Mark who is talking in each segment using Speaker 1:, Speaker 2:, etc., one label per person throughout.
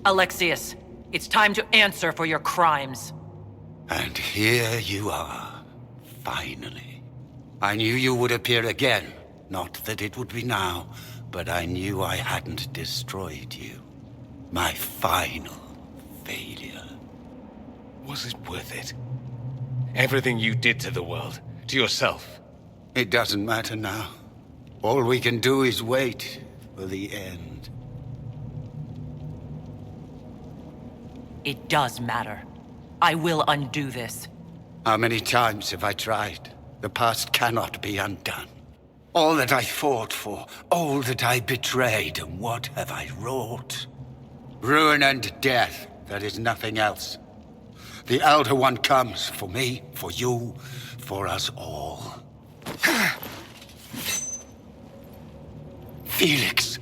Speaker 1: Alexius, it's time to answer for your crimes.
Speaker 2: And here you are, finally. I knew you would appear again. Not that it would be now, but I knew I hadn't destroyed you. My final failure.
Speaker 3: Was it worth it? Everything you did to the world, to yourself.
Speaker 2: It doesn't matter now. All we can do is wait for the end.
Speaker 1: It does matter. I will undo this.
Speaker 2: How many times have I tried? The past cannot be undone. All that I fought for, all that I betrayed, and what have I wrought? Ruin and death, there is nothing else. The Elder One comes for me, for you, for us all. Felix.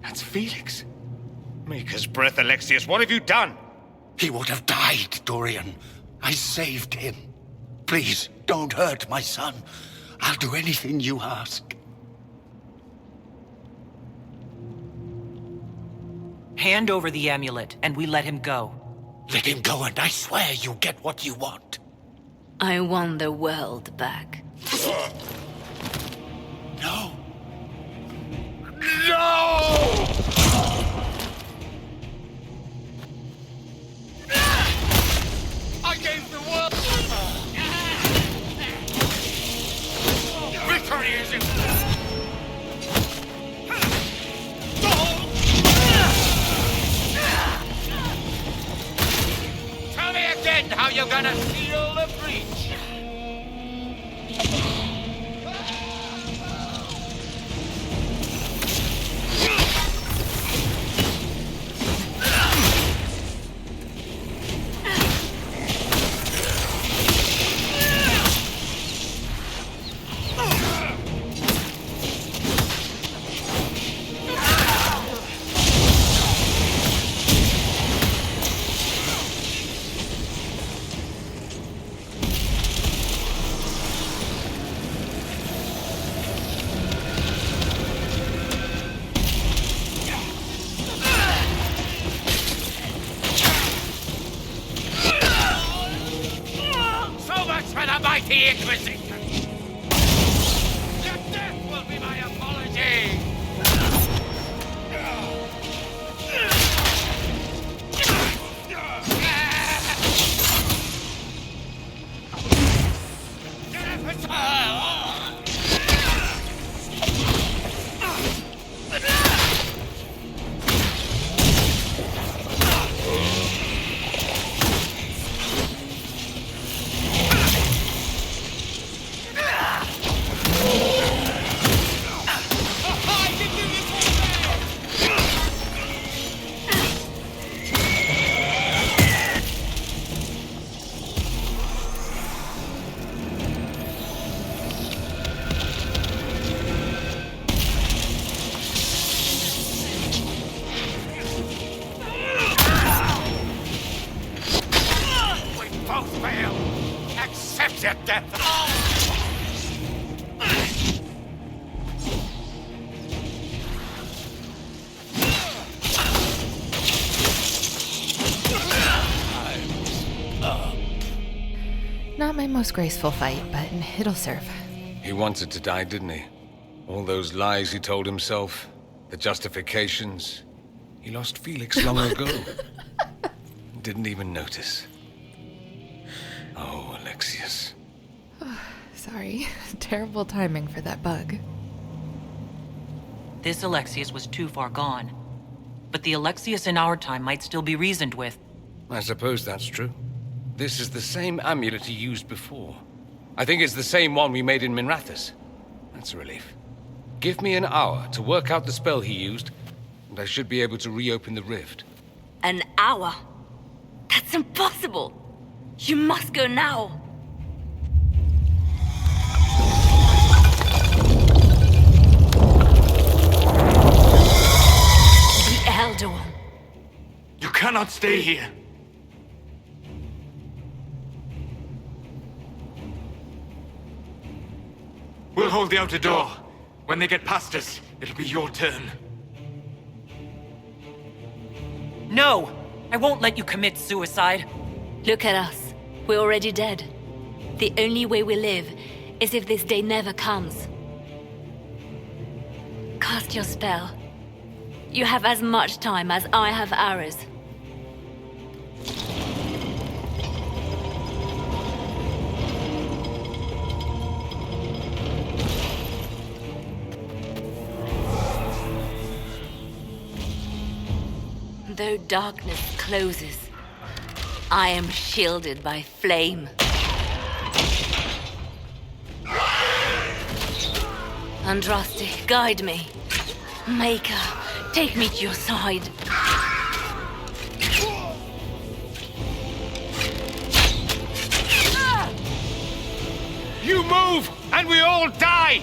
Speaker 3: That's Felix. Maker's breath, Alexius, what have you done?
Speaker 2: He would have died, Dorian. I saved him. Please, don't hurt my son. I'll do anything you ask.
Speaker 1: Hand over the amulet, and we let him go.
Speaker 2: Let him go, and I swear you get what you want.
Speaker 4: I want the world back.
Speaker 2: No. No!
Speaker 3: I gave the world... Victory is in... Tell me again how you're gonna seal the breach. The Inquisition! Your death will be my apology! Accept your death!
Speaker 5: Not my most graceful fight, but it'll serve.
Speaker 3: He wanted to die, didn't he? All those lies he told himself, the justifications. He lost Felix long ago. Didn't even notice. Oh, Alexius.
Speaker 5: Sorry. Terrible timing for that bug.
Speaker 1: This Alexius was too far gone. But the Alexius in our time might still be reasoned with.
Speaker 3: I suppose that's true. This is the same amulet he used before. I think it's the same one we made in Minrathous. That's a relief. Give me an hour to work out the spell he used, and I should be able to reopen the rift.
Speaker 4: An hour? That's impossible! You must go now! The Elder One.
Speaker 3: You cannot stay here. We'll hold the outer door. When they get past us, it'll be your turn.
Speaker 1: No! I won't let you commit suicide.
Speaker 4: Look at us. We're already dead. The only way we live is if this day never comes. Cast your spell. You have as much time as I have hours. Though darkness closes, I am shielded by flame. Andraste, guide me. Maker, take me to your side.
Speaker 3: You move, and we all die!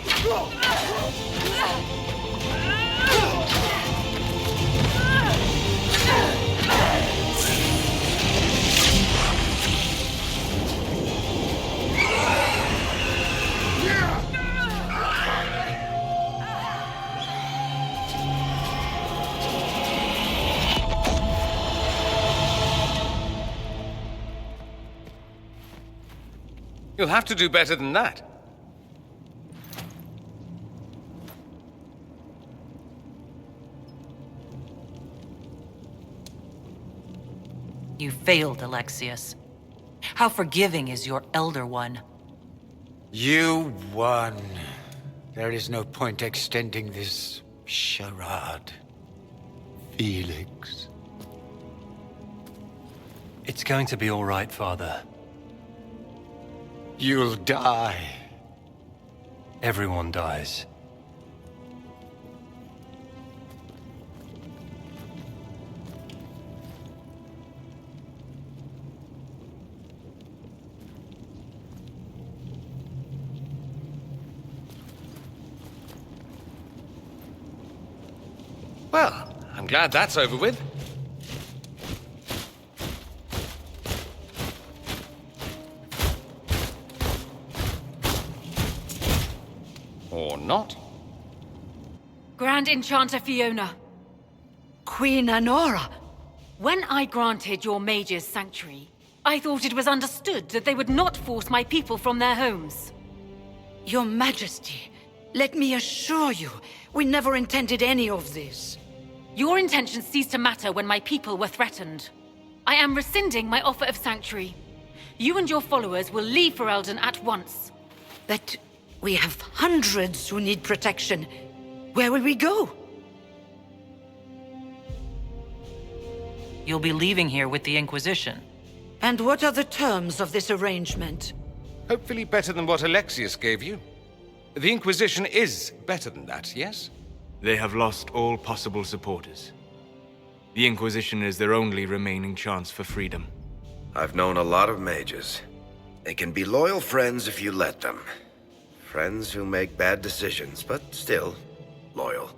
Speaker 3: You'll have to do better than that.
Speaker 1: You failed, Alexius. How forgiving is your Elder One?
Speaker 2: You won. There is no point extending this charade. Felix.
Speaker 6: It's going to be all right, Father.
Speaker 2: You'll die.
Speaker 6: Everyone dies.
Speaker 3: Well, I'm glad that's over with. Or not.
Speaker 7: Grand Enchanter Fiona. Queen Anora. When I granted your mages sanctuary, I thought it was understood that they would not force my people from their homes.
Speaker 8: Your Majesty, let me assure you, we never intended any of this.
Speaker 7: Your intentions ceased to matter when my people were threatened. I am rescinding my offer of sanctuary. You and your followers will leave Ferelden at once.
Speaker 8: But we have hundreds who need protection. Where will we go?
Speaker 1: You'll be leaving here with the Inquisition.
Speaker 8: And what are the terms of this arrangement?
Speaker 3: Hopefully better than what Alexius gave you. The Inquisition is better than that, yes?
Speaker 9: They have lost all possible supporters. The Inquisition is their only remaining chance for freedom.
Speaker 10: I've known a lot of mages. They can be loyal friends if you let them. Friends who make bad decisions, but still loyal.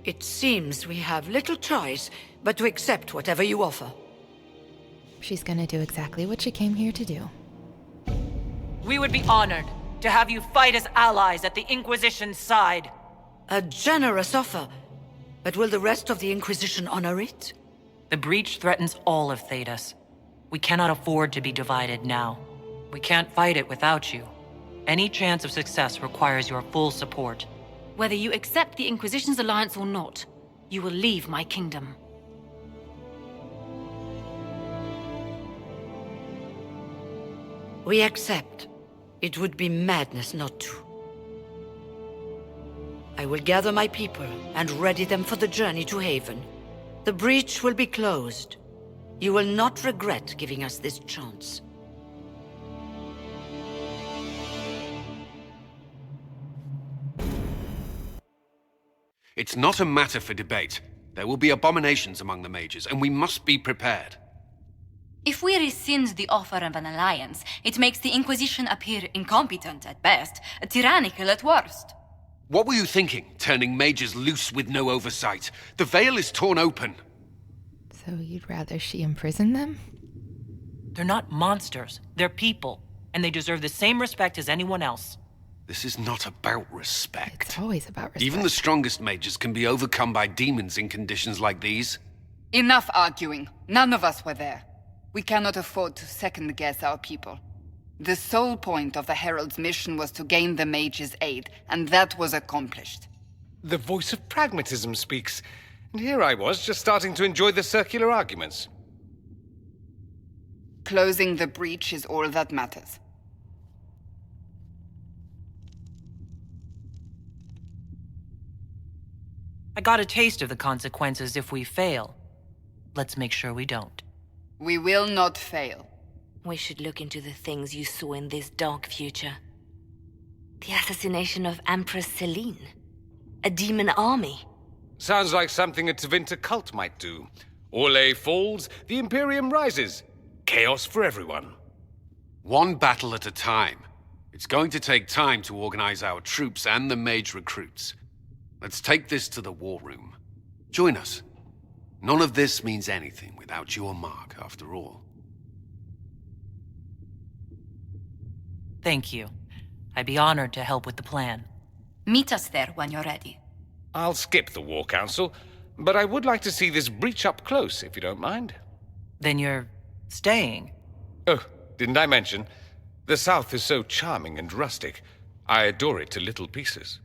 Speaker 8: It seems we have little choice but to accept whatever you offer.
Speaker 5: She's gonna do exactly what she came here to do.
Speaker 1: We would be honored to have you fight as allies at the Inquisition's side.
Speaker 8: A generous offer. But will the rest of the Inquisition honor it?
Speaker 1: The breach threatens all of Thedas. We cannot afford to be divided now. We can't fight it without you. Any chance of success requires your full support.
Speaker 7: Whether you accept the Inquisition's alliance or not, you will leave my kingdom.
Speaker 8: We accept. It would be madness not to. I will gather my people and ready them for the journey to Haven. The breach will be closed. You will not regret giving us this chance.
Speaker 11: It's not a matter for debate. There will be abominations among the mages, and we must be prepared.
Speaker 12: If we rescind the offer of an alliance, it makes the Inquisition appear incompetent at best, tyrannical at worst.
Speaker 11: What were you thinking, turning mages loose with no oversight? The veil is torn open.
Speaker 5: So you'd rather she imprison them?
Speaker 1: They're not monsters. They're people. And they deserve the same respect as anyone else.
Speaker 11: This is not about respect.
Speaker 5: It's always about respect.
Speaker 11: Even the strongest mages can be overcome by demons in conditions like these.
Speaker 13: Enough arguing. None of us were there. We cannot afford to second-guess our people. The sole point of the Herald's mission was to gain the mage's aid, and that was accomplished.
Speaker 3: The voice of pragmatism speaks. And here I was, just starting to enjoy the circular arguments.
Speaker 13: Closing the breach is all that matters.
Speaker 1: I got a taste of the consequences if we fail. Let's make sure we don't.
Speaker 13: We will not fail.
Speaker 4: We should look into the things you saw in this dark future. The assassination of Empress Celine. A demon army.
Speaker 3: Sounds like something a Tevinter cult might do. Orlais falls, the Imperium rises. Chaos for everyone.
Speaker 11: One battle at a time. It's going to take time to organize our troops and the mage recruits. Let's take this to the war room. Join us. None of this means anything without your mark, after all.
Speaker 1: Thank you. I'd be honored to help with the plan.
Speaker 12: Meet us there when you're ready.
Speaker 3: I'll skip the War Council, but I would like to see this breach up close, if you don't mind.
Speaker 1: Then you're staying?
Speaker 3: Oh, didn't I mention? The South is so charming and rustic. I adore it to little pieces.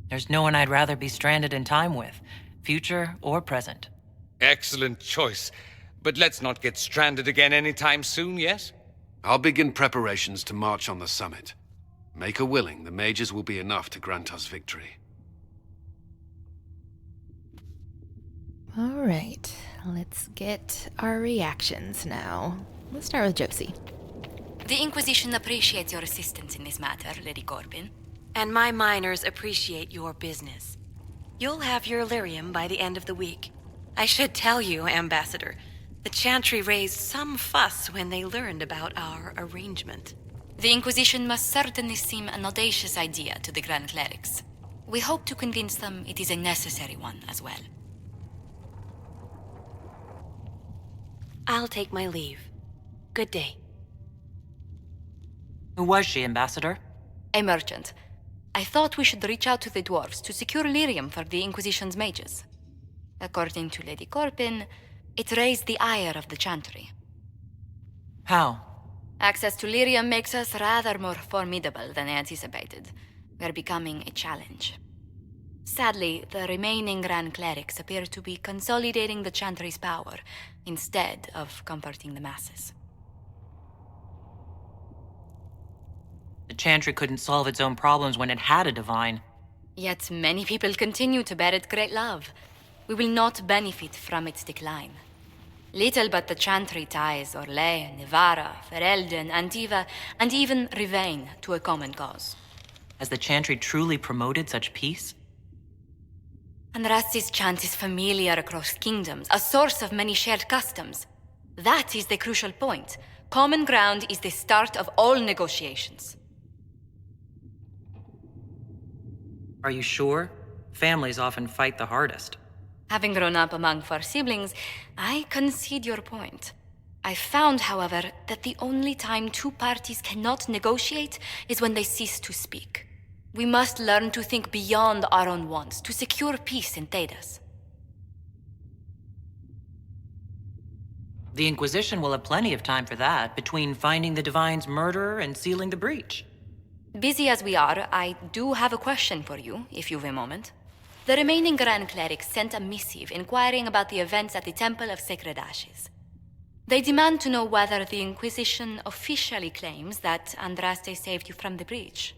Speaker 1: There's no one I'd rather be stranded in time with, future or present.
Speaker 3: Excellent choice. But let's not get stranded again anytime soon, yes?
Speaker 11: I'll begin preparations to march on the summit. Make her willing, the mages will be enough to grant us victory.
Speaker 5: All right, let's get our reactions now. Let's start with Josie.
Speaker 12: The Inquisition appreciates your assistance in this matter, Lady Corbin.
Speaker 14: And my miners appreciate your business. You'll have your lyrium by the end of the week. I should tell you, Ambassador, the Chantry raised some fuss when they learned about our arrangement.
Speaker 12: The Inquisition must certainly seem an audacious idea to the Grand Clerics. We hope to convince them it is a necessary one as well.
Speaker 14: I'll take my leave. Good day.
Speaker 1: Who was she, Ambassador?
Speaker 12: A merchant. I thought we should reach out to the dwarves to secure lyrium for the Inquisition's mages. According to Lady Corbin, it raised the ire of the Chantry.
Speaker 1: How?
Speaker 12: Access to lyrium makes us rather more formidable than anticipated. We're becoming a challenge. Sadly, the remaining Grand Clerics appear to be consolidating the Chantry's power, instead of comforting the masses.
Speaker 1: The Chantry couldn't solve its own problems when it had a divine.
Speaker 12: Yet many people continue to bear it great love. We will not benefit from its decline. Little but the Chantry ties Orlais, Nevarra, Ferelden, Antiva, and even Rivain to a common cause.
Speaker 1: Has the Chantry truly promoted such peace?
Speaker 12: Andrastes' chant is familiar across kingdoms, a source of many shared customs. That is the crucial point. Common ground is the start of all negotiations.
Speaker 1: Are you sure? Families often fight the hardest.
Speaker 12: Having grown up among 4 siblings, I concede your point. I found, however, that the only time 2 parties cannot negotiate is when they cease to speak. We must learn to think beyond our own wants, to secure peace in Thedas.
Speaker 1: The Inquisition will have plenty of time for that, between finding the Divine's murderer and sealing the breach.
Speaker 12: Busy as we are, I do have a question for you, if you've a moment. The remaining Grand Clerics sent a missive inquiring about the events at the Temple of Sacred Ashes. They demand to know whether the Inquisition officially claims that Andraste saved you from the breach.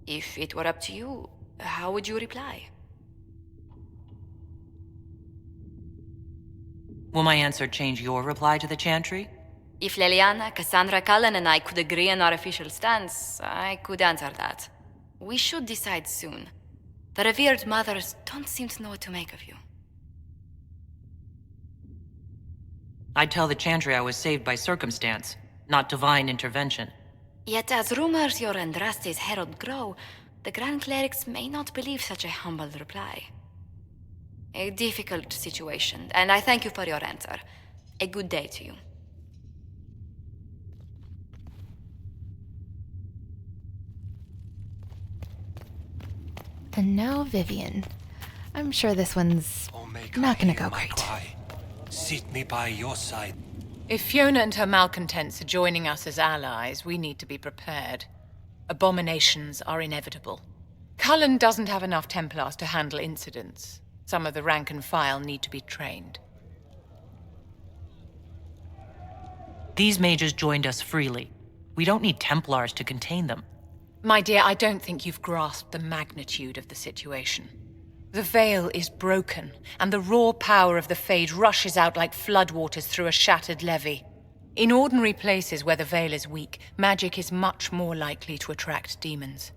Speaker 12: If it were up to you, how would you reply?
Speaker 1: Will my answer change your reply to the Chantry?
Speaker 12: If Leliana, Cassandra Cullen, and I could agree on our official stance, I could answer that. We should decide soon. The revered mothers don't seem to know what to make of you.
Speaker 1: I'd tell the Chantry I was saved by circumstance, not divine intervention.
Speaker 12: Yet as rumors your Andraste's herald grow, the Grand Clerics may not believe such a humble reply. A difficult situation, and I thank you for your answer. A good day to you.
Speaker 5: And now Vivian. I'm sure this one's not gonna go great.
Speaker 6: Seat me by your side.
Speaker 15: If Fiona and her malcontents are joining us as allies, we need to be prepared. Abominations are inevitable. Cullen doesn't have enough Templars to handle incidents. Some of the rank and file need to be trained.
Speaker 1: These mages joined us freely. We don't need Templars to contain them.
Speaker 15: My dear, I don't think you've grasped the magnitude of the situation. The veil is broken, and the raw power of the Fade rushes out like floodwaters through a shattered levee. In ordinary places where the veil is weak, magic is much more likely to attract demons.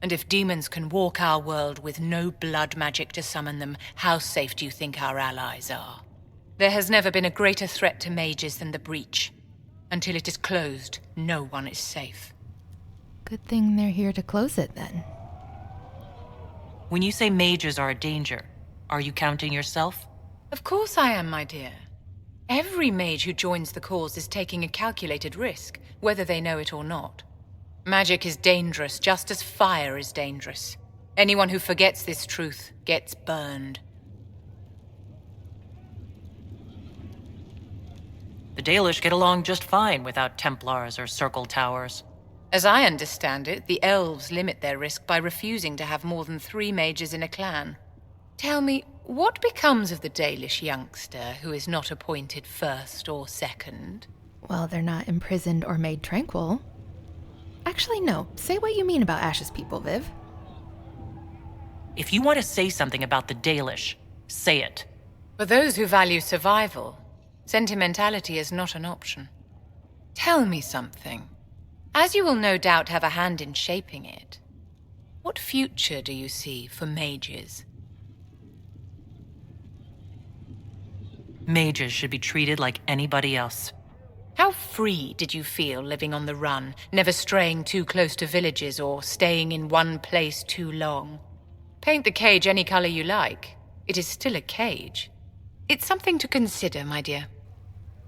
Speaker 15: And if demons can walk our world with no blood magic to summon them, how safe do you think our allies are? There has never been a greater threat to mages than the breach. Until it is closed, no one is safe.
Speaker 5: Good thing they're here to close it, then.
Speaker 1: When you say mages are a danger, are you counting yourself?
Speaker 15: Of course I am, my dear. Every mage who joins the cause is taking a calculated risk, whether they know it or not. Magic is dangerous, just as fire is dangerous. Anyone who forgets this truth gets burned.
Speaker 1: The Dalish get along just fine without Templars or Circle Towers.
Speaker 15: As I understand it, the elves limit their risk by refusing to have more than 3 mages in a clan. Tell me, what becomes of the Dalish youngster who is not appointed first or second?
Speaker 5: Well, they're not imprisoned or made tranquil. Actually, no. Say what you mean about Ash's people, Viv.
Speaker 1: If you want to say something about the Dalish, say it.
Speaker 15: For those who value survival, sentimentality is not an option. Tell me something. As you will no doubt have a hand in shaping it, what future do you see for mages?
Speaker 1: Mages should be treated like anybody else.
Speaker 15: How free did you feel living on the run, never straying too close to villages or staying in one place too long? Paint the cage any color you like. It is still a cage. It's something to consider, my dear.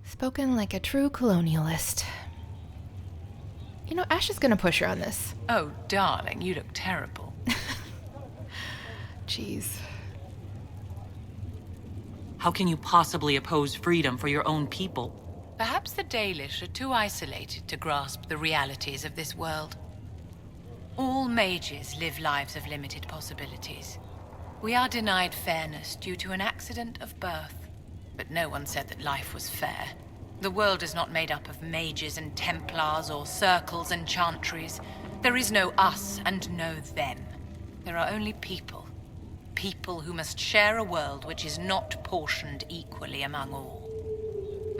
Speaker 5: Spoken like a true colonialist. You know, Ash is gonna push her on this.
Speaker 15: Oh, darling, you look terrible.
Speaker 5: Jeez.
Speaker 1: How can you possibly oppose freedom for your own people?
Speaker 15: Perhaps the Dalish are too isolated to grasp the realities of this world. All mages live lives of limited possibilities. We are denied fairness due to an accident of birth. But no one said that life was fair. The world is not made up of mages and Templars or circles and chantries. There is no us and no them. There are only people. People who must share a world which is not portioned equally among all.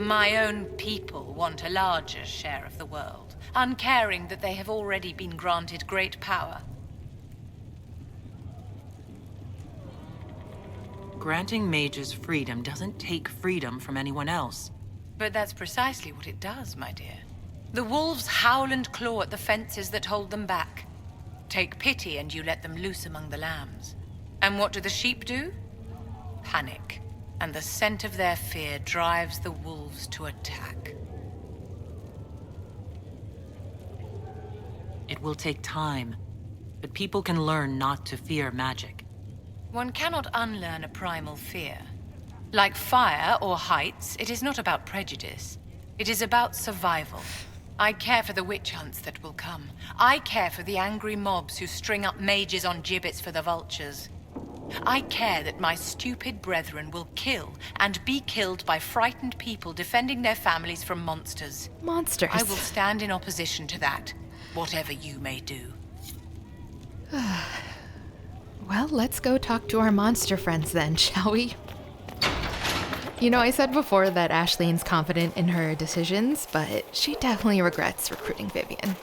Speaker 15: My own people want a larger share of the world, uncaring that they have already been granted great power.
Speaker 1: Granting mages freedom doesn't take freedom from anyone else.
Speaker 15: But that's precisely what it does, my dear. The wolves howl and claw at the fences that hold them back. Take pity and you let them loose among the lambs. And what do the sheep do? Panic. And the scent of their fear drives the wolves to attack.
Speaker 1: It will take time, but people can learn not to fear magic.
Speaker 15: One cannot unlearn a primal fear. Like fire or heights, it is not about prejudice. It is about survival. I care for the witch hunts that will come. I care for the angry mobs who string up mages on gibbets for the vultures. I care that my stupid brethren will kill and be killed by frightened people defending their families from monsters.
Speaker 5: Monsters.
Speaker 15: I will stand in opposition to that, whatever you may do.
Speaker 5: Well, let's go talk to our monster friends then, shall we? You know, I said before that Aislin's confident in her decisions, but she definitely regrets recruiting Vivian.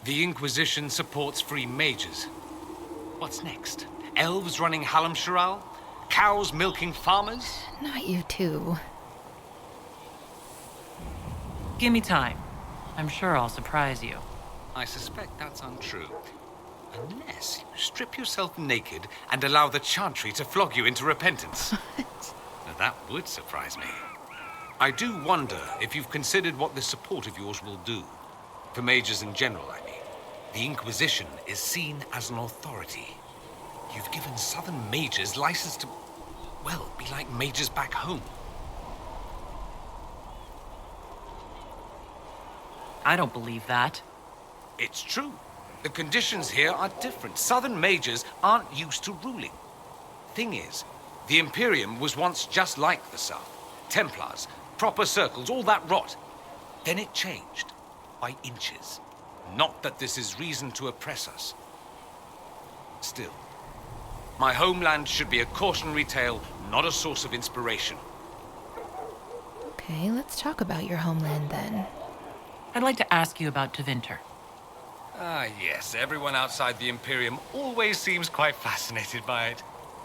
Speaker 3: The Inquisition supports free mages. What's next? Elves running Halamsharal? Cows milking farmers?
Speaker 5: Not you too.
Speaker 1: Give me time. I'm sure I'll surprise you.
Speaker 3: I suspect that's untrue. Unless you strip yourself naked and allow the Chantry to flog you into repentance. Now that would surprise me. I do wonder if you've considered what this support of yours will do. For mages in general, I mean. The Inquisition is seen as an authority. You've given southern mages license to, well, be like mages back home.
Speaker 1: I don't believe that.
Speaker 3: It's true. The conditions here are different. Southern mages aren't used to ruling. Thing is, the Imperium was once just like the South. Templars, proper circles, all that rot. Then it changed. By inches. Not that this is reason to oppress us. Still, my homeland should be a cautionary tale, not a source of inspiration.
Speaker 5: Okay, let's talk about your homeland then.
Speaker 1: I'd like to ask you about Tevinter.
Speaker 3: Ah, yes. Everyone outside the Imperium always seems quite fascinated by it.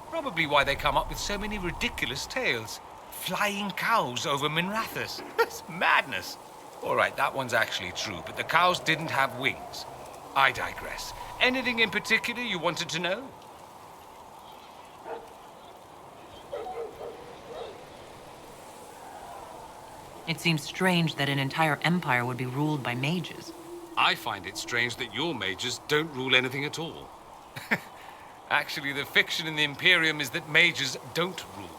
Speaker 3: Probably why they come up with so many ridiculous tales. Flying cows over Minrathous. It's madness. All right, that one's actually true, but the cows didn't have wings. I digress. Anything in particular you wanted to know?
Speaker 1: It seems strange that an entire empire would be ruled by mages.
Speaker 3: I find it strange that your mages don't rule anything at all. Actually, the fiction in the Imperium is that mages don't rule.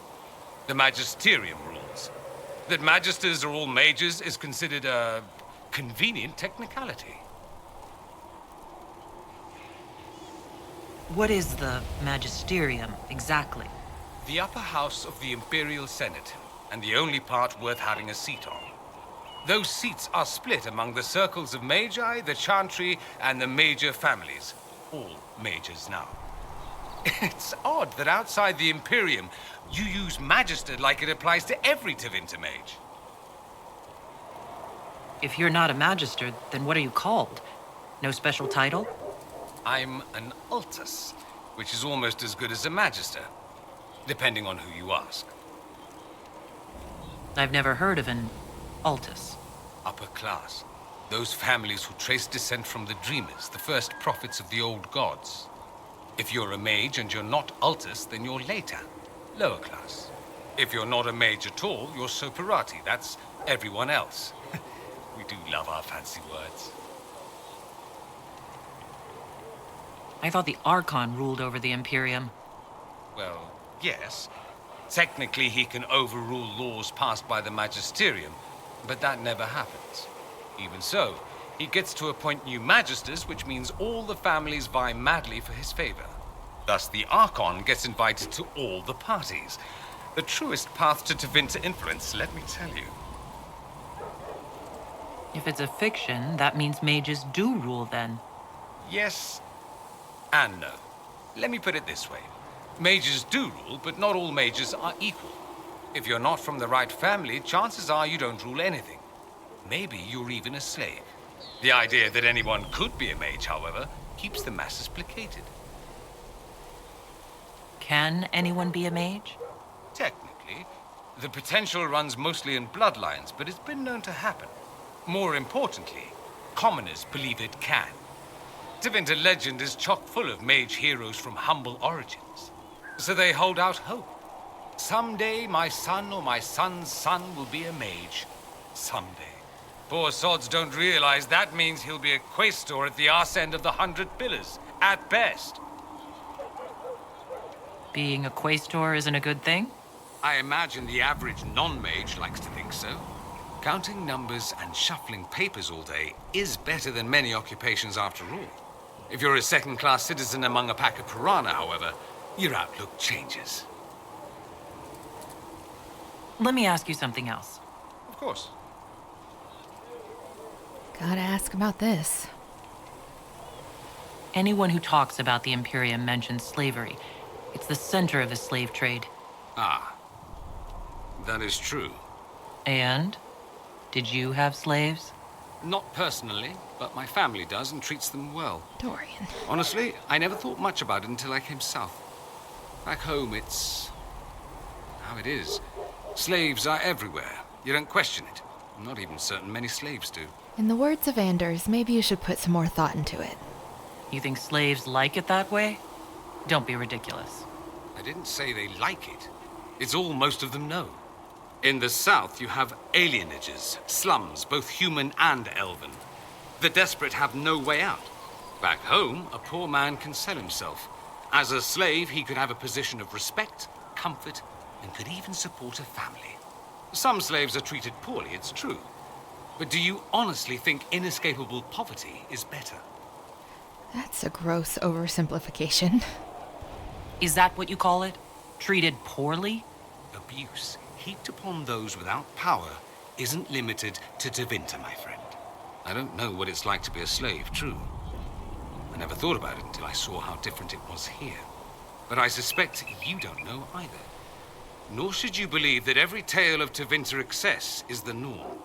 Speaker 3: The Magisterium rules. That magisters are all mages is considered a convenient technicality.
Speaker 1: What is the Magisterium, exactly?
Speaker 3: The upper house of the Imperial Senate, and the only part worth having a seat on. Those seats are split among the circles of Magi, the Chantry, and the major families. All mages now. It's odd that outside the Imperium, you use Magister like it applies to every Tevinter mage.
Speaker 1: If you're not a Magister, then what are you called? No special title?
Speaker 3: I'm an Altus, which is almost as good as a Magister, depending on who you ask.
Speaker 1: I've never heard of an Altus.
Speaker 3: Upper class. Those families who trace descent from the Dreamers, the first prophets of the old gods. If you're a mage and you're not Altus, then you're Later, lower class. If you're not a mage at all, you're Soperati. That's everyone else. We do love our fancy words.
Speaker 1: I thought the Archon ruled over the Imperium.
Speaker 3: Well, yes. Technically, he can overrule laws passed by the Magisterium, but that never happens. Even so, he gets to appoint new Magisters, which means all the families vie madly for his favor. Thus, the Archon gets invited to all the parties. The truest path to Tevinter influence, let me tell you.
Speaker 1: If it's a fiction, that means mages do rule then.
Speaker 3: Yes and no. Let me put it this way. Mages do rule, but not all mages are equal. If you're not from the right family, chances are you don't rule anything. Maybe you're even a slave. The idea that anyone could be a mage, however, keeps the masses placated.
Speaker 1: Can anyone be a mage?
Speaker 3: Technically. The potential runs mostly in bloodlines, but it's been known to happen. More importantly, commoners believe it can. Tevinter legend is chock full of mage heroes from humble origins. So they hold out hope. Someday my son or my son's son will be a mage. Someday. Poor sods don't realize that means he'll be a quaestor at the arse end of the 100 Pillars, at best.
Speaker 1: Being a quaestor isn't a good thing?
Speaker 3: I imagine the average non-mage likes to think so. Counting numbers and shuffling papers all day is better than many occupations after all. If you're a second-class citizen among a pack of piranha, however, your outlook changes.
Speaker 1: Let me ask you something else.
Speaker 3: Of course.
Speaker 5: Gotta ask about this.
Speaker 1: Anyone who talks about the Imperium mentions slavery. It's the center of the slave trade.
Speaker 3: Ah. That is true.
Speaker 1: And? Did you have slaves?
Speaker 3: Not personally, but my family does and treats them well.
Speaker 5: Dorian.
Speaker 3: Honestly, I never thought much about it until I came south. Back home, it's how it is. Slaves are everywhere. You don't question it. I'm not even certain many slaves do.
Speaker 5: In the words of Anders, maybe you should put some more thought into it.
Speaker 1: You think slaves like it that way? Don't be ridiculous.
Speaker 3: I didn't say they like it. It's all most of them know. In the south, you have alienages, slums, both human and elven. The desperate have no way out. Back home, a poor man can sell himself. As a slave, he could have a position of respect, comfort, and could even support a family. Some slaves are treated poorly, it's true. But do you honestly think inescapable poverty is better?
Speaker 5: That's a gross oversimplification.
Speaker 1: Is that what you call it? Treated poorly?
Speaker 3: Abuse heaped upon those without power isn't limited to Tevinter, my friend. I don't know what it's like to be a slave, true. I never thought about it until I saw how different it was here. But I suspect you don't know either. Nor should you believe that every tale of Tevinter excess is the norm.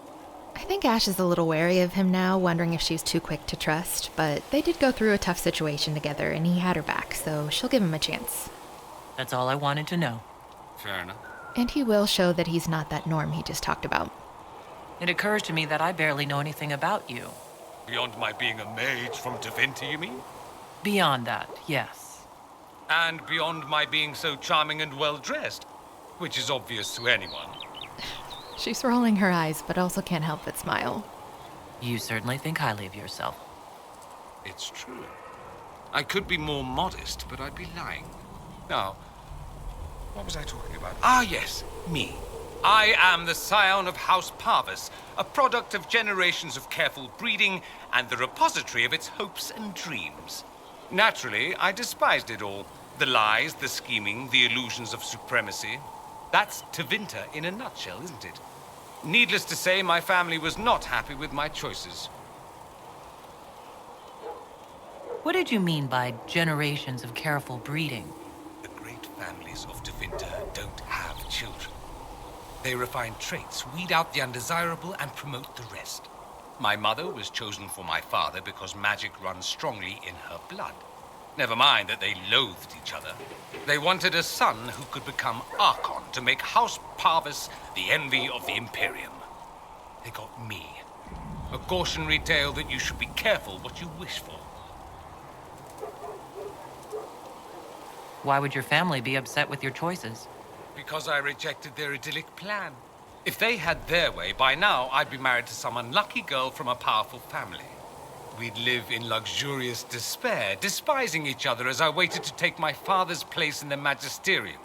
Speaker 5: I think Ash is a little wary of him now, wondering if she's too quick to trust, but they did go through a tough situation together and he had her back, so she'll give him a chance.
Speaker 1: That's all I wanted to know.
Speaker 3: Fair enough.
Speaker 5: And he will show that he's not that Norm he just talked about.
Speaker 1: It occurs to me that I barely know anything about you.
Speaker 11: Beyond my being a mage from Tevinter, you mean?
Speaker 1: Beyond that, yes.
Speaker 3: And beyond my being so charming and well-dressed, which is obvious to anyone.
Speaker 5: She's rolling her eyes, but also can't help but smile.
Speaker 1: You certainly think highly of yourself.
Speaker 3: It's true. I could be more modest, but I'd be lying. Now, what was I talking about? Ah, yes, me. I am the scion of House Parvis, a product of generations of careful breeding and the repository of its hopes and dreams. Naturally, I despised it all. The lies, the scheming, the illusions of supremacy. That's Tevinter in a nutshell, isn't it? Needless to say, my family was not happy with my choices.
Speaker 1: What did you mean by generations of careful breeding?
Speaker 3: The great families of Tevinter don't have children. They refine traits, weed out the undesirable, and promote the rest. My mother was chosen for my father because magic runs strongly in her blood. Never mind that they loathed each other. They wanted a son who could become Archon to make House Parvis the envy of the Imperium. They got me. A cautionary tale that you should be careful what you wish for.
Speaker 1: Why would your family be upset with your choices?
Speaker 3: Because I rejected their idyllic plan. If they had their way, by now I'd be married to some unlucky girl from a powerful family. We'd live in luxurious despair, despising each other as I waited to take my father's place in the magisterium.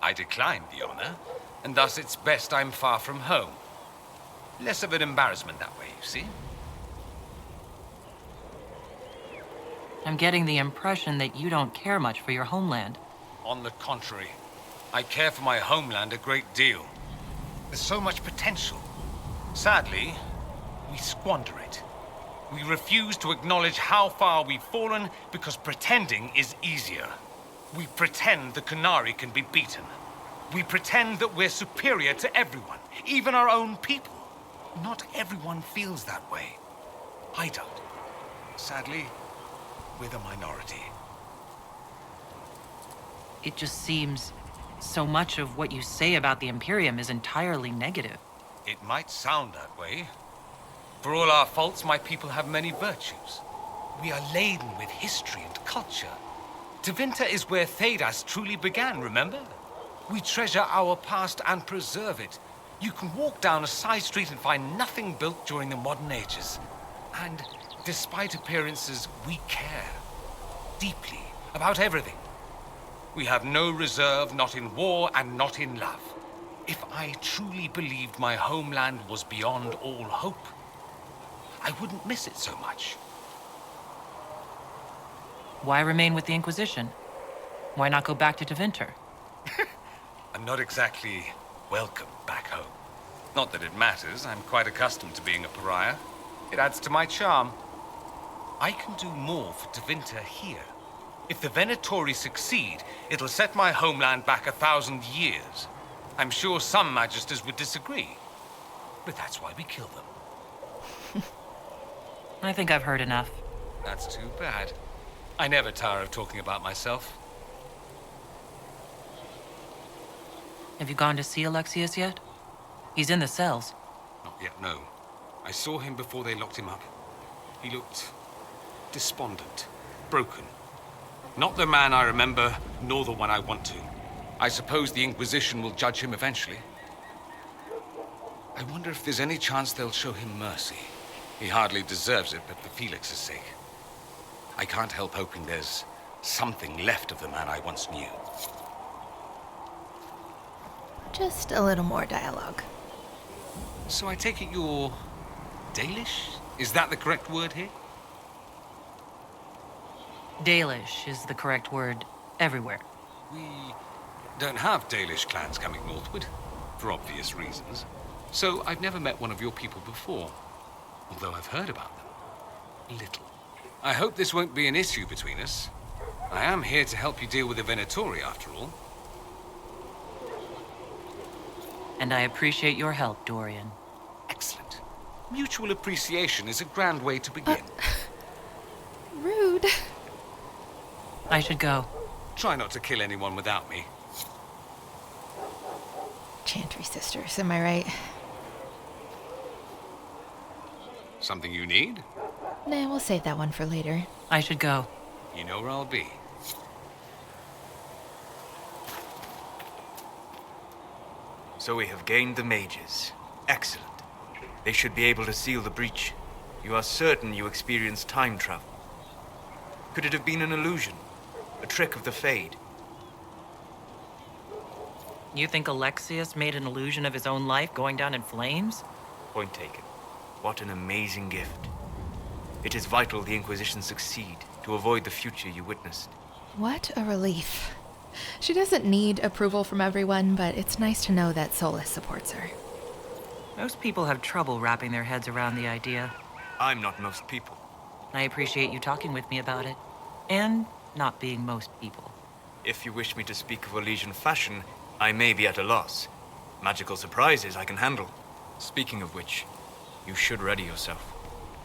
Speaker 3: I declined the honor, and thus it's best I'm far from home. Less of an embarrassment that way, you see?
Speaker 1: I'm getting the impression that you don't care much for your homeland.
Speaker 3: On the contrary, I care for my homeland a great deal. There's so much potential. Sadly, we squander it. We refuse to acknowledge how far we've fallen because pretending is easier. We pretend the Qunari can be beaten. We pretend that we're superior to everyone, even our own people. Not everyone feels that way. I don't. Sadly, we're the minority.
Speaker 1: It just seems so much of what you say about the Imperium is entirely negative.
Speaker 3: It might sound that way. For all our faults, my people have many virtues. We are laden with history and culture. Tevinter is where Thedas truly began, remember? We treasure our past and preserve it. You can walk down a side street and find nothing built during the modern ages. And despite appearances, we care. Deeply. About everything. We have no reserve, not in war and not in love. If I truly believed my homeland was beyond all hope, I wouldn't miss it so much.
Speaker 1: Why remain with the Inquisition? Why not go back to Tevinter?
Speaker 3: I'm not exactly welcome back home. Not that it matters. I'm quite accustomed to being a pariah. It adds to my charm. I can do more for Tevinter here. If the Venatori succeed, it'll set my homeland back 1,000 years. I'm sure some magisters would disagree. But that's why we kill them.
Speaker 1: I think I've heard enough.
Speaker 3: That's too bad. I never tire of talking about myself.
Speaker 1: Have you gone to see Alexius yet? He's in the cells.
Speaker 3: Not yet, no. I saw him before they locked him up. He looked despondent, broken. Not the man I remember, nor the one I want to. I suppose the Inquisition will judge him eventually. I wonder if there's any chance they'll show him mercy. He hardly deserves it, but for Felix's sake. I can't help hoping there's something left of the man I once knew.
Speaker 5: Just a little more dialogue.
Speaker 3: So I take it you're Dalish? Is that the correct word here?
Speaker 1: Dalish is the correct word everywhere.
Speaker 3: We don't have Dalish clans coming northward, for obvious reasons. So I've never met one of your people before, although I've heard about them. Little. I hope this won't be an issue between us. I am here to help you deal with the Venatori, after all.
Speaker 1: And I appreciate your help, Dorian.
Speaker 3: Excellent. Mutual appreciation is a grand way to begin.
Speaker 5: Rude.
Speaker 1: I should go.
Speaker 3: Try not to kill anyone without me.
Speaker 5: Chantry sisters, am I right?
Speaker 3: Something you need?
Speaker 5: Nah, we'll save that one for later.
Speaker 1: I should go.
Speaker 3: You know where I'll be.
Speaker 9: So we have gained the mages. Excellent. They should be able to seal the breach. You are certain you experienced time travel. Could it have been an illusion? A trick of the Fade?
Speaker 1: You think Alexius made an illusion of his own life going down in flames?
Speaker 9: Point taken. What an amazing gift. It is vital the Inquisition succeed to avoid the future you witnessed.
Speaker 5: What a relief. She doesn't need approval from everyone, but it's nice to know that Solus supports her.
Speaker 1: Most people have trouble wrapping their heads around the idea.
Speaker 9: I'm not most people.
Speaker 1: I appreciate you talking with me about it. And not being most people.
Speaker 9: If you wish me to speak of Elysian fashion, I may be at a loss. Magical surprises I can handle. Speaking of which, you should ready yourself.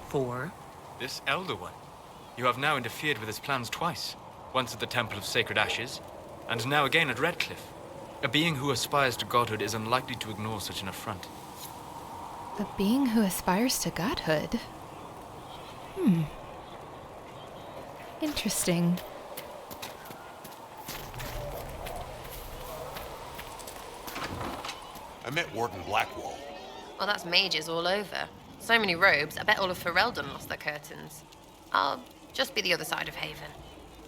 Speaker 1: For?
Speaker 9: This Elder One. You have now interfered with his plans twice. Once at the Temple of Sacred Ashes, and now again at Redcliffe. A being who aspires to godhood is unlikely to ignore such an affront.
Speaker 5: A being who aspires to godhood? Interesting.
Speaker 11: I met Warden Blackwall.
Speaker 16: Well, that's mages all over. So many robes, I bet all of Ferelden lost their curtains. I'll just be the other side of Haven,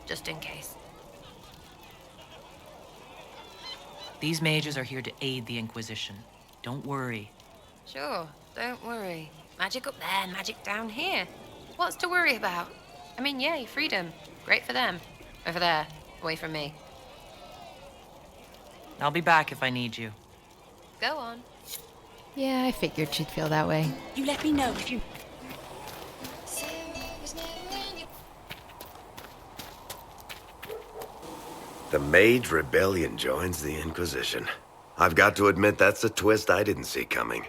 Speaker 16: just in case.
Speaker 1: These mages are here to aid the Inquisition. Don't worry.
Speaker 16: Sure, don't worry. Magic up there, magic down here. What's to worry about? I mean, yay, freedom. Great for them. Over there, away from me.
Speaker 1: I'll be back if I need you.
Speaker 16: Go on.
Speaker 5: Yeah, I figured she'd feel that way.
Speaker 14: You let me know if you...
Speaker 10: The Mage Rebellion joins the Inquisition. I've got to admit that's a twist I didn't see coming.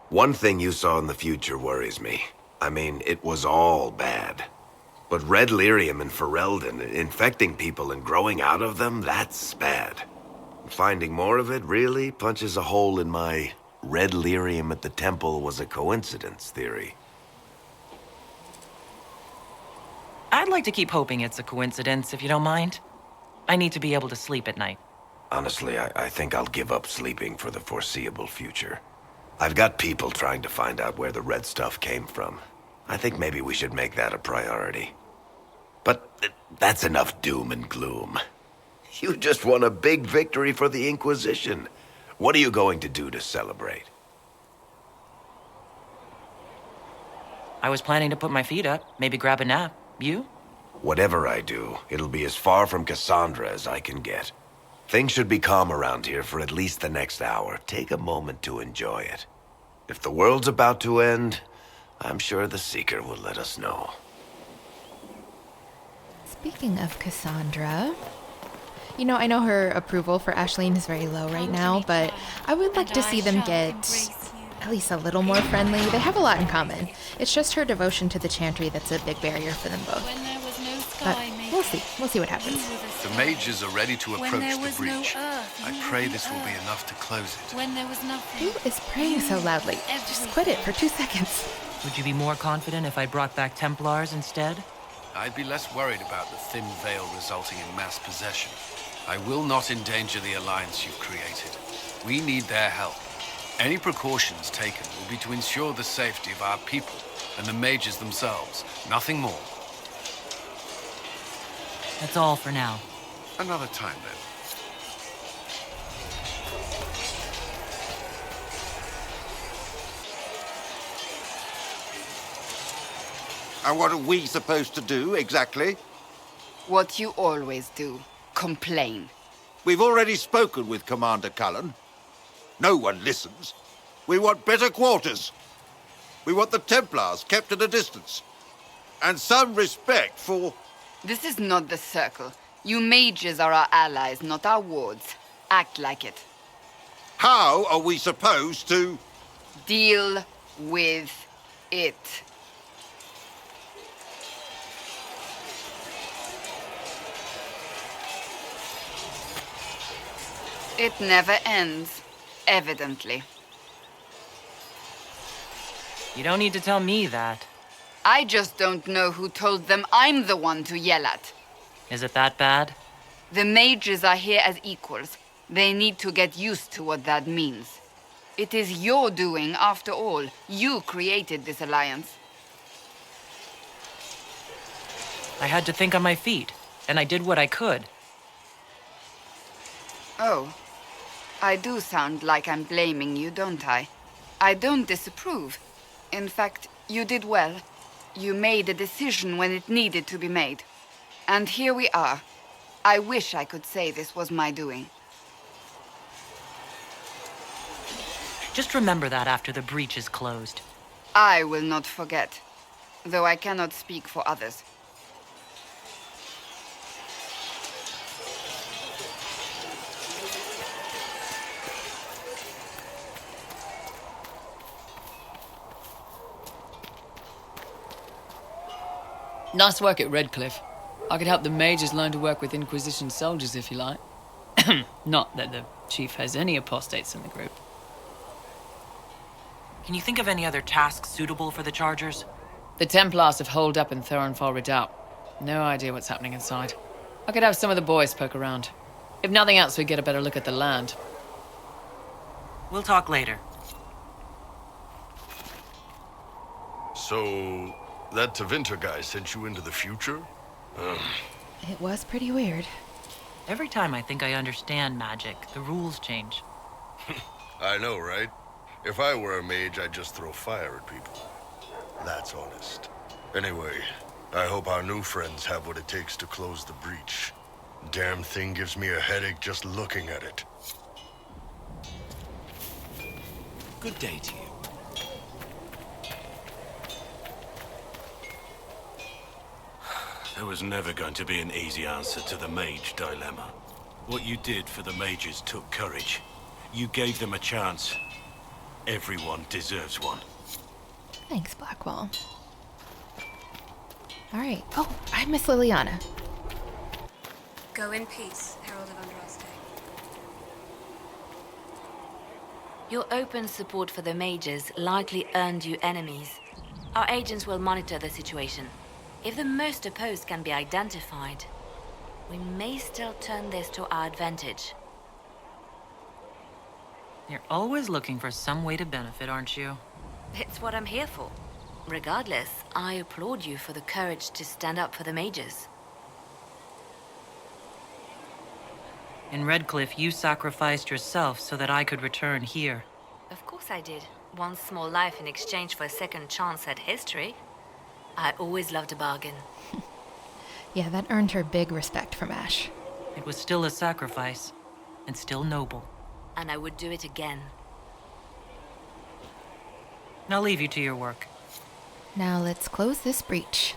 Speaker 10: One thing you saw in the future worries me. I mean, it was all bad. But red lyrium and Ferelden, infecting people and growing out of them, that's bad. Finding more of it really punches a hole in my red lyrium at the temple was a coincidence theory.
Speaker 1: I'd like to keep hoping it's a coincidence, if you don't mind. I need to be able to sleep at night.
Speaker 10: Honestly, I think I'll give up sleeping for the foreseeable future. I've got people trying to find out where the red stuff came from. I think maybe we should make that a priority. But that's enough doom and gloom. You just won a big victory for the Inquisition. What are you going to do to celebrate?
Speaker 1: I was planning to put my feet up, maybe grab a nap. You?
Speaker 10: Whatever I do, it'll be as far from Cassandra as I can get. Things should be calm around here for at least the next hour. Take a moment to enjoy it. If the world's about to end, I'm sure the Seeker will let us know.
Speaker 5: Speaking of Cassandra... You know, I know her approval for Aislin is very low right now, but I would like to see them get at least a little more friendly. They have a lot in common. It's just her devotion to the Chantry that's a big barrier for them both. But we'll see. We'll see what happens.
Speaker 11: The mages are ready to approach the breach. I pray this will be enough to close it.
Speaker 5: Who is praying so loudly? Just quit it for 2 seconds.
Speaker 1: Would you be more confident if I brought back Templars instead?
Speaker 11: I'd be less worried about the thin veil resulting in mass possession. I will not endanger the alliance you've created. We need their help. Any precautions taken will be to ensure the safety of our people and the mages themselves. Nothing more.
Speaker 1: That's all for now.
Speaker 11: Another time, then.
Speaker 17: And what are we supposed to do, exactly?
Speaker 13: What you always do. Complain.
Speaker 17: We've already spoken with Commander Cullen. No one listens. We want better quarters. We want the Templars kept at a distance. And some respect for...
Speaker 13: This is not the Circle. You mages are our allies, not our wards. Act like it.
Speaker 17: How are we supposed to...
Speaker 13: Deal with it. It never ends, evidently.
Speaker 1: You don't need to tell me that.
Speaker 13: I just don't know who told them I'm the one to yell at.
Speaker 1: Is it that bad?
Speaker 13: The mages are here as equals. They need to get used to what that means. It is your doing, after all. You created this alliance.
Speaker 1: I had to think on my feet, and I did what I could.
Speaker 13: Oh. I do sound like I'm blaming you, don't I? I don't disapprove. In fact, you did well. You made a decision when it needed to be made. And here we are. I wish I could say this was my doing.
Speaker 1: Just remember that after the breach is closed.
Speaker 13: I will not forget, though I cannot speak for others.
Speaker 18: Nice work at Redcliffe. I could help the mages learn to work with Inquisition soldiers if you like. Not that the chief has any apostates in the group.
Speaker 1: Can you think of any other tasks suitable for the Chargers?
Speaker 18: The Templars have holed up in Thorinfal Redoubt. No idea what's happening inside. I could have some of the boys poke around. If nothing else, we get a better look at the land.
Speaker 1: We'll talk later.
Speaker 19: So, that Tevinter guy sent you into the future?
Speaker 5: It was pretty weird.
Speaker 1: Every time I think I understand magic, the rules change.
Speaker 19: I know, right? If I were a mage, I'd just throw fire at people. That's honest. Anyway, I hope our new friends have what it takes to close the breach. Damn thing gives me a headache just looking at it.
Speaker 6: Good day to you. There was never going to be an easy answer to the mage dilemma. What you did for the mages took courage. You gave them a chance. Everyone deserves one.
Speaker 5: Thanks, Blackwall. All right. Oh, I miss Liliana.
Speaker 20: Go in peace, Herald of Andraste.
Speaker 4: Your open support for the mages likely earned you enemies. Our agents will monitor the situation. If the most opposed can be identified, we may still turn this to our advantage.
Speaker 1: You're always looking for some way to benefit, aren't you?
Speaker 4: It's what I'm here for. Regardless, I applaud you for the courage to stand up for the mages.
Speaker 1: In Redcliffe, you sacrificed yourself so that I could return here.
Speaker 4: Of course I did. One small life in exchange for a second chance at history. I always loved a bargain.
Speaker 5: Yeah, that earned her big respect from Ash.
Speaker 1: It was still a sacrifice, and still noble.
Speaker 4: And I would do it again.
Speaker 1: I'll leave you to your work.
Speaker 5: Now let's close this breach.